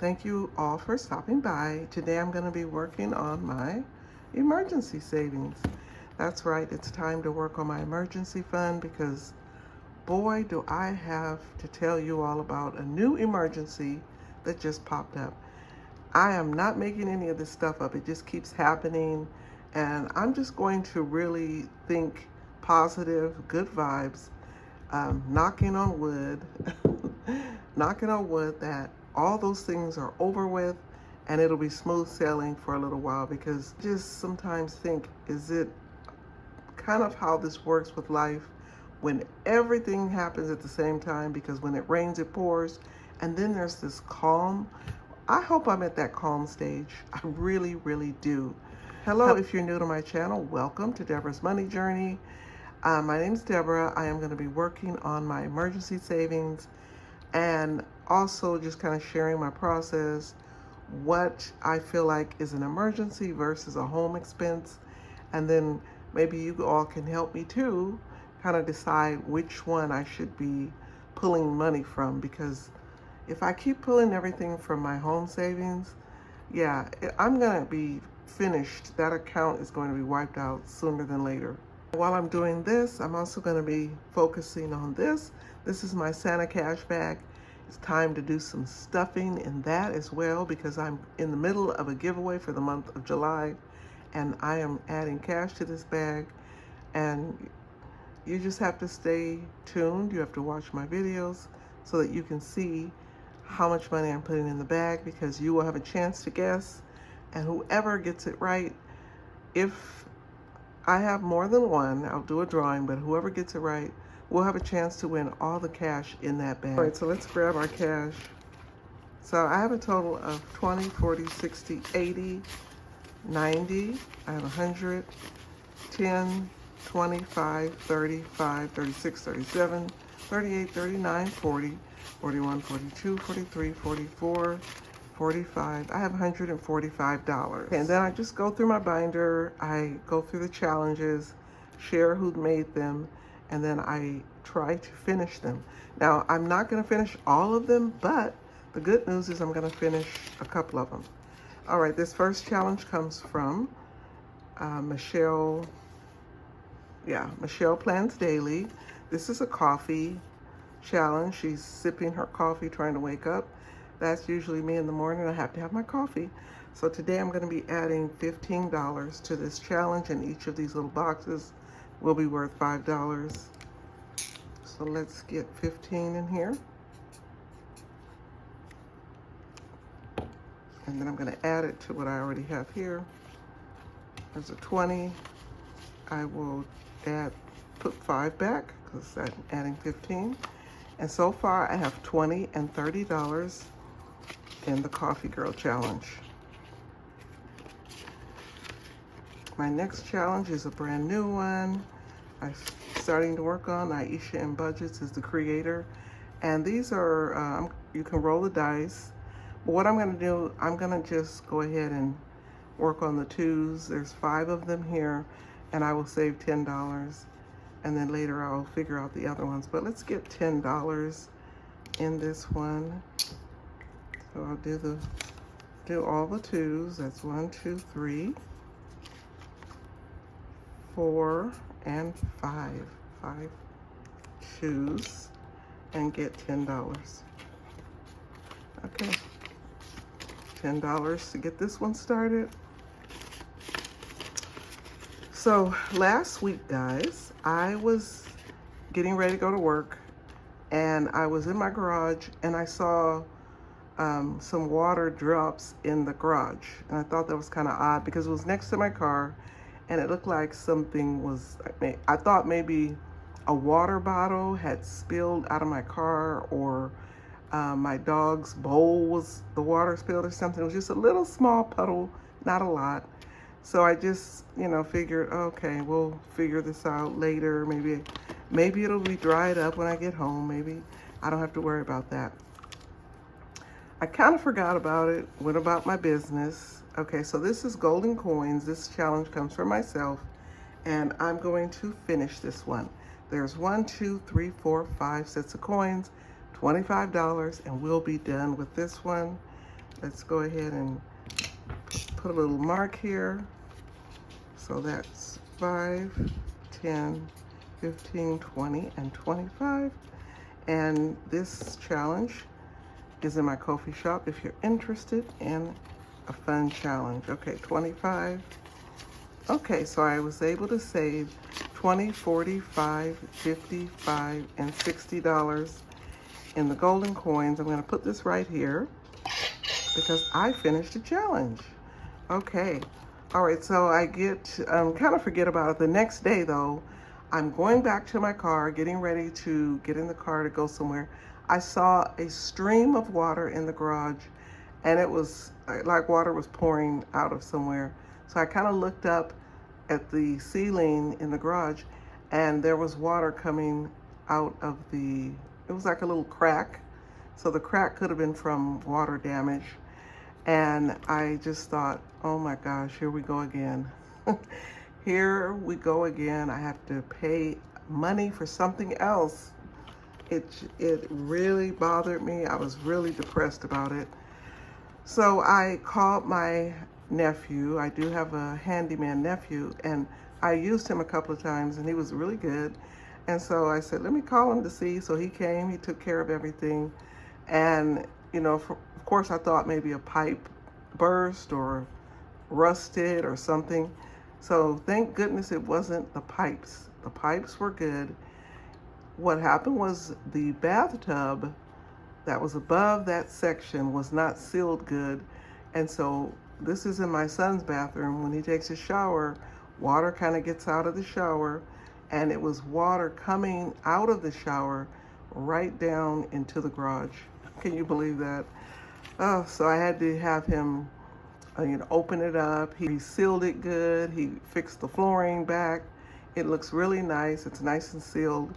Thank you all for stopping by. Today I'm going to be working on my emergency savings. That's right, it's time to work on my emergency fund because boy, do I have to tell you all about a new emergency that just popped up. I am not making any of this stuff up. It just keeps happening, and I'm just going to really think positive, good vibes, knocking on wood, knocking on wood that all those things are over with and it'll be smooth sailing for a little while, because I just sometimes think, is it kind of how this works with life when everything happens at the same time? Because when it rains, it pours, and then there's this calm. I hope I'm at that calm stage. I really, really do. Hello, if you're new to my channel, welcome to Deborah's Money Journey. My name is Deborah. I am going to be working on my emergency savings and also just kind of sharing my process, what I feel like is an emergency versus a home expense. And then maybe you all can help me too, kind of decide which one I should be pulling money from, because if I keep pulling everything from my home savings, yeah, I'm gonna be finished. That account is going to be wiped out sooner than later. While I'm doing this, I'm also gonna be focusing on this. This is my Santa cash bag. It's time to do some stuffing in that as well, because I'm in the middle of a giveaway for the month of July, and I am adding cash to this bag. And you just have to stay tuned. You have to watch my videos so that you can see how much money I'm putting in the bag, because you will have a chance to guess, and whoever gets it right, if I have more than one, I'll do a drawing, but whoever gets it right will have a chance to win all the cash in that bag. All right, so let's grab our cash. So I have a total of 20, 40, 60, 80, 90, I have 100, 10, 25, 35, 36, 37, 38, 39, 40, 41, 42, 43, 44, 45. I have $145. And then I just go through my binder, I go through the challenges, share who made them, and then I try to finish them. Now, I'm not gonna finish all of them, but the good news is I'm gonna finish a couple of them. All right, this first challenge comes from Michelle Plans Daily. This is a coffee challenge. She's sipping her coffee, trying to wake up. That's usually me in the morning. I have to have my coffee. So today I'm going to be adding $15 to this challenge, and each of these little boxes will be worth $5. So let's get 15 in here. And then I'm going to add it to what I already have here. There's a 20. I will put 5 back because I'm adding 15. And so far I have $20 and $30 in the Coffee Girl challenge. My next challenge is a brand new one. I'm starting to work on. Aisha in Budgets is the creator. And these are, you can roll the dice. But what I'm gonna do, I'm gonna just go ahead and work on the twos. There's 5 of them here, and I will save $10. And then later I'll figure out the other ones. But let's get $10 in this one. So I'll do all the twos. That's 1, 2, 3, 4, and 5. 5 twos and get $10. Okay, $10 to get this one started. So last week, guys, I was getting ready to go to work, and I was in my garage and I saw some water drops in the garage, and I thought that was kind of odd because it was next to my car, and it looked like something was, I thought maybe a water bottle had spilled out of my car, or my dog's bowl was the water spilled or something. It was just a little small puddle, not a lot. So I just, figured, okay, we'll figure this out later. Maybe it'll be dried up when I get home. Maybe I don't have to worry about that. I kind of forgot about it, went about my business. Okay, so this is golden coins. This challenge comes from myself, and I'm going to finish this one. There's 1, 2, 3, 4, 5 sets of coins, $25, and we'll be done with this one. Let's go ahead and put a little mark here. So that's 5, 10, 15, 20, and 25. And this challenge is in my Ko-fi shop if you're interested in a fun challenge. Okay, 25. Okay, so I was able to save 20, 45, 55, and $60 in the golden coins. I'm going to put this right here because I finished the challenge. Okay. All right, so I kind of forget about it. The next day, though, I'm going back to my car, getting ready to get in the car to go somewhere. I saw a stream of water in the garage, and it was like water was pouring out of somewhere. So I kind of looked up at the ceiling in the garage, and there was water coming out of it was like a little crack. So the crack could have been from water damage. And I just thought, oh my gosh, here we go again. Here we go again. I have to pay money for something else. It really bothered me. I was really depressed about it. So I called my nephew. I do have a handyman nephew, and I used him a couple of times, and he was really good. And so I said, let me call him to see. So he came, he took care of everything. And, you know, of course, I thought maybe a pipe burst or rusted or something. So thank goodness it wasn't the pipes. The pipes were good. What happened was the bathtub that was above that section was not sealed good. And so this is in my son's bathroom. When he takes a shower, water kind of gets out of the shower, and it was water coming out of the shower right down into the garage. Can you believe that? Oh, so I had to have him, open it up. He sealed it good. He fixed the flooring back. It looks really nice. It's nice and sealed.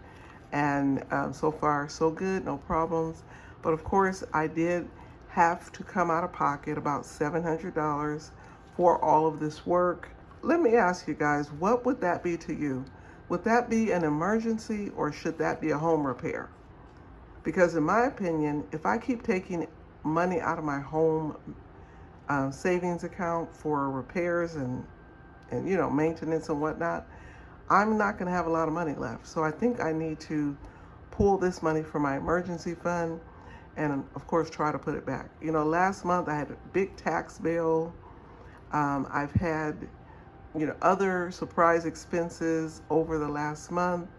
And so far, so good, no problems. But of course, I did have to come out of pocket about $700 for all of this work. Let me ask you guys, what would that be to you? Would that be an emergency, or should that be a home repair? Because in my opinion, if I keep taking money out of my home savings account for repairs and maintenance and whatnot, I'm not going to have a lot of money left. So I think I need to pull this money from my emergency fund and, of course, try to put it back. Last month I had a big tax bill. I've had, other surprise expenses over the last month.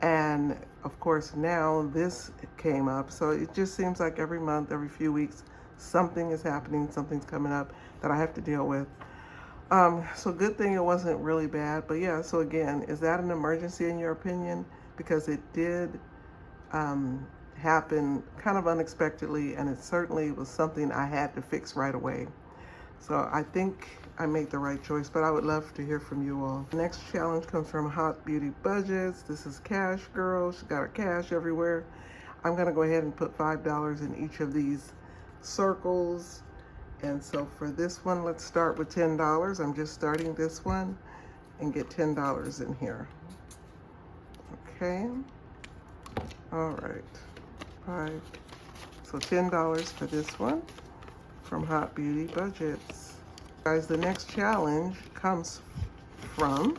And, of course, now this came up. So it just seems like every month, every few weeks, something is happening, something's coming up that I have to deal with. So good thing it wasn't really bad. But yeah, so again, is that an emergency in your opinion? Because it did happen kind of unexpectedly, and it certainly was something I had to fix right away. So I think I made the right choice, but I would love to hear from you all. The next challenge comes from Hot Beauty Budgets. This is Cash Girl. She got her cash everywhere. I'm gonna go ahead and put $5 in each of these circles. And so for this one, let's start with $10. I'm just starting this one and get $10 in here. Okay. All right. 5. So $10 for this one from Hot Beauty Budgets. Guys, the next challenge comes from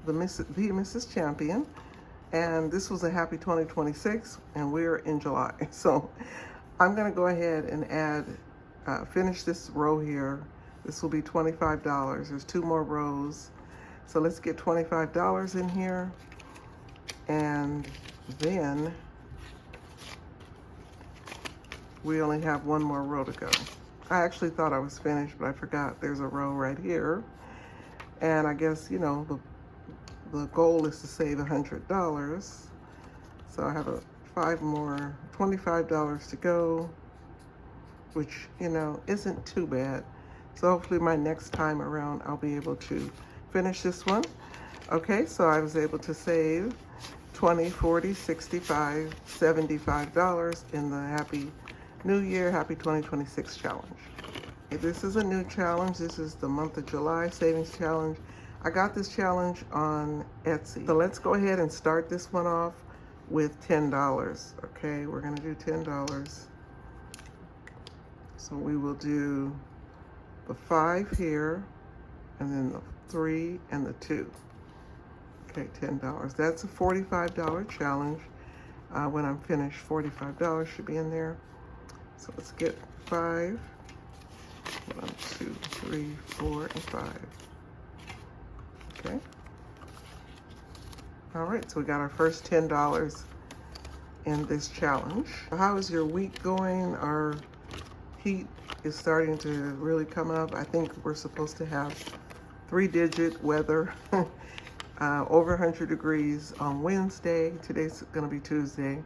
the Mrs. Champion. And this was a happy 2026, and we're in July. So I'm gonna go ahead and finish this row here. This will be $25. There's 2 more rows. So let's get $25 in here. And then we only have 1 more row to go. I actually thought I was finished, but I forgot there's a row right here. And I guess, the goal is to save $100. So I have 5 more, $25 to go, which, isn't too bad. So hopefully my next time around, I'll be able to finish this one. Okay, so I was able to save $20, $40, $65, $75 in the Happy New Year, Happy 2026 challenge. This is a new challenge. This is the month of July savings challenge. I got this challenge on Etsy. So let's go ahead and start this one off with $10. Okay, we're gonna do $10. So we will do the 5 here, and then the 3 and the 2. Okay, $10. That's a $45 challenge. When I'm finished, $45 should be in there. So let's get 5. 1, 2, 3, 4, and 5. Okay. All right, so we got our first $10 in this challenge. How is your week going? Our heat is starting to really come up. I think we're supposed to have 3-digit weather, over 100 degrees on Wednesday. Today's gonna be Tuesday.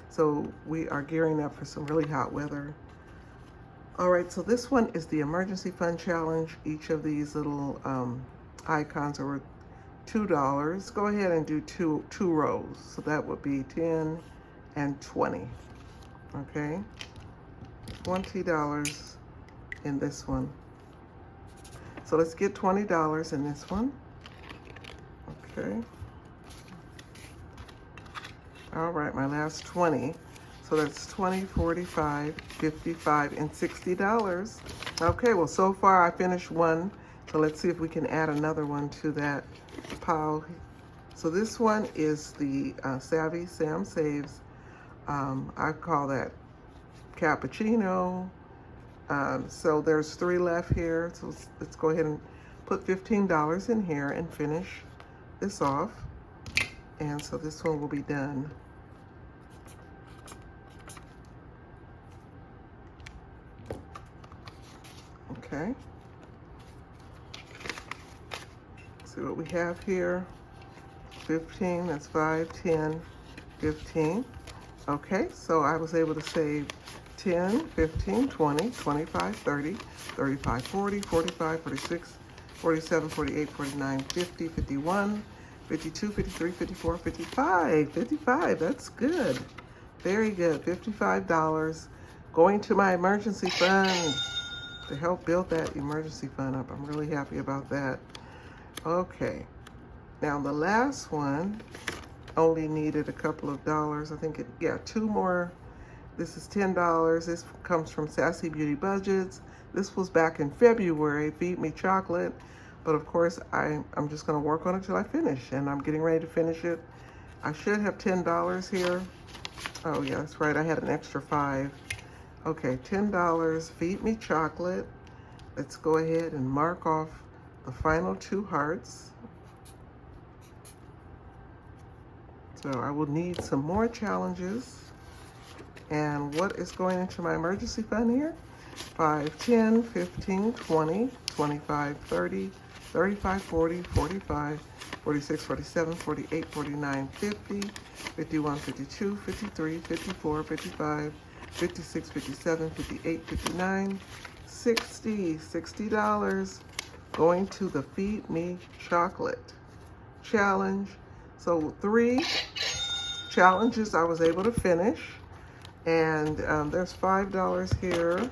So we are gearing up for some really hot weather. All right, so this one is the emergency fund challenge. Each of these little icons are worth $2. Go ahead and do two rows. So that would be 10 and 20. Okay, $20 in this one. So let's get $20 in this one. Okay. All right, my last 20. So that's 20, 45, 55, and $60. Okay, well, so far I finished one. So let's see if we can add another one to that pile. So this one is the Savvy Sam Saves. I call that cappuccino. So there's 3 left here. So let's go ahead and put $15 in here and finish this off. And so this one will be done. Okay. See what we have here. 15, that's 5, 10, 15. Okay, so I was able to save 10, 15, 20, 25, 30, 35, 40, 45, 46, 47, 48, 49, 50, 51, 52, 53, 54, 55. 55, that's good. Very good. $55 going to my emergency fund to help build that emergency fund up. I'm really happy about that. Okay, now the last one only needed a couple of dollars. I think yeah, 2 more. This is $10. This comes from Sassy Beauty Budgets. This was back in February, Feed Me Chocolate. But of course, I'm just gonna work on it till I finish, and I'm getting ready to finish it. I should have $10 here. Oh yeah, that's right, I had an extra 5. Okay, $10, Feed Me Chocolate. Let's go ahead and mark off the final 2 hearts. So I will need some more challenges. And what is going into my emergency fund here? 5, 10, 15, 20, 25, 30, 35, 40, 45, 46, 47, 48, 49, 50, 51, 52, 53, 54, 55, 56, 57, 58, 59, 60, $60 going to the Feed Me Chocolate challenge. So 3 challenges I was able to finish, and there's $5 here.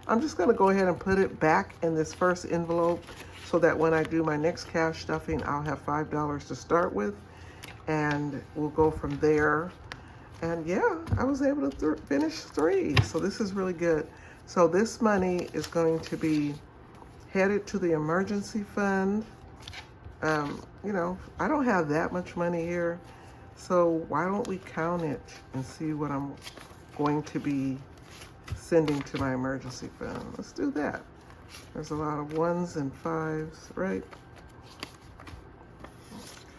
I'm just gonna go ahead and put it back in this first envelope so that when I do my next cash stuffing, I'll have $5 to start with, and we'll go from there. And yeah, I was able to finish 3, so this is really good. So this money is going to be headed to the emergency fund. You know, I don't have that much money here, so why don't we count it and see what I'm going to be sending to my emergency fund. Let's do that. There's a lot of 1s and 5s, right?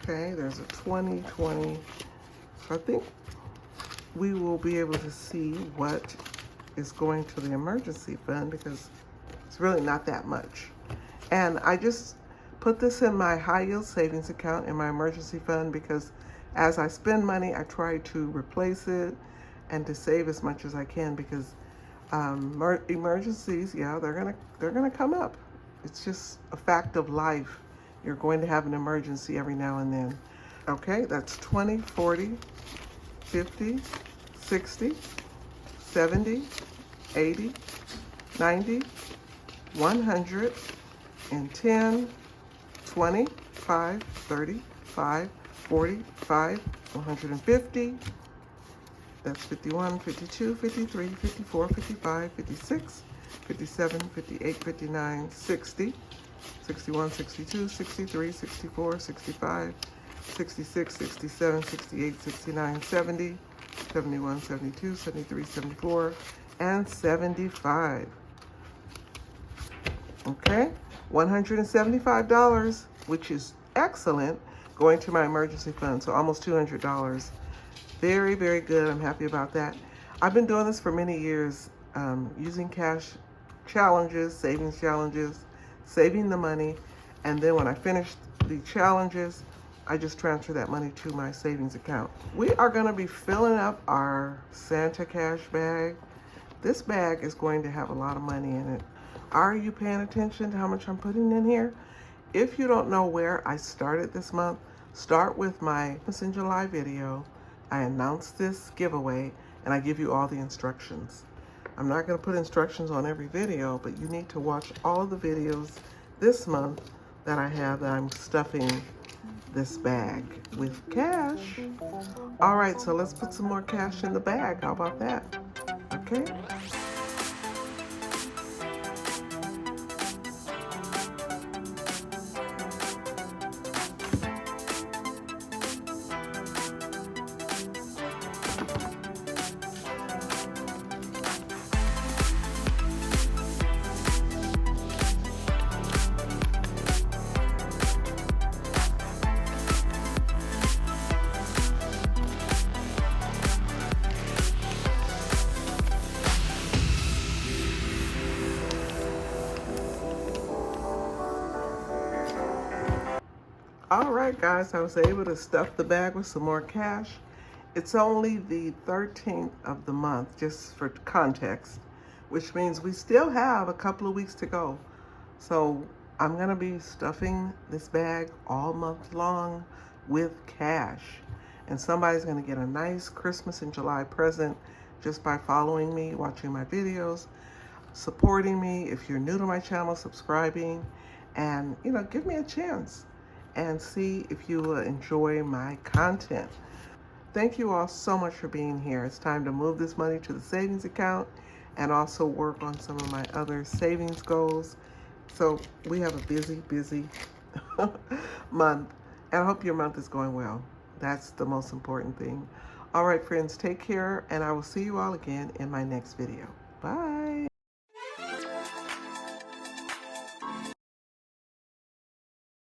Okay, there's a 20, 20. So I think we will be able to see what is going to the emergency fund, because it's really not that much. And I just put this in my high yield savings account in my emergency fund, because as I spend money, I try to replace it and to save as much as I can, because emergencies, yeah, they're gonna come up. It's just a fact of life. You're going to have an emergency every now and then. Okay, that's 20, 40, 50, 60, 70, 80, 90, 100, and 10, 20, 5, 30, 5, 40, 5, 150. That's 51, 52, 53, 54, 55, 56, 57, 58, 59, 60, 61, 62, 63, 64, 65, 66, 67, 68, 69, 70, 71, 72, 73, 74, and 75. Okay, $175, which is excellent, going to my emergency fund, so almost $200. Very, very good. I'm happy about that. I've been doing this for many years, using cash challenges, savings challenges, saving the money, and then when I finish the challenges, I just transfer that money to my savings account. We are going to be filling up our Santa cash bag. This bag is going to have a lot of money in it. Are you paying attention to how much I'm putting in here? If you don't know where I started this month, start with my Christmas in July video. I announce this giveaway and I give you all the instructions. I'm not going to put instructions on every video, but you need to watch all of the videos this month that I have that I'm stuffing this bag with cash. All right, so let's put some more cash in the bag. How about that? Okay. All right, guys, I was able to stuff the bag with some more cash. It's only the 13th of the month, just for context, which means we still have a couple of weeks to go. So I'm gonna be stuffing this bag all month long with cash. And somebody's gonna get a nice Christmas in July present just by following me, watching my videos, supporting me. If you're new to my channel, subscribing, and give me a chance and see if you will enjoy my content. Thank you all so much for being here. It's time to move this money to the savings account and also work on some of my other savings goals. So we have a busy, busy month, and I hope your month is going well. That's the most important thing. All right, friends, take care, and I will see you all again in my next video. Bye.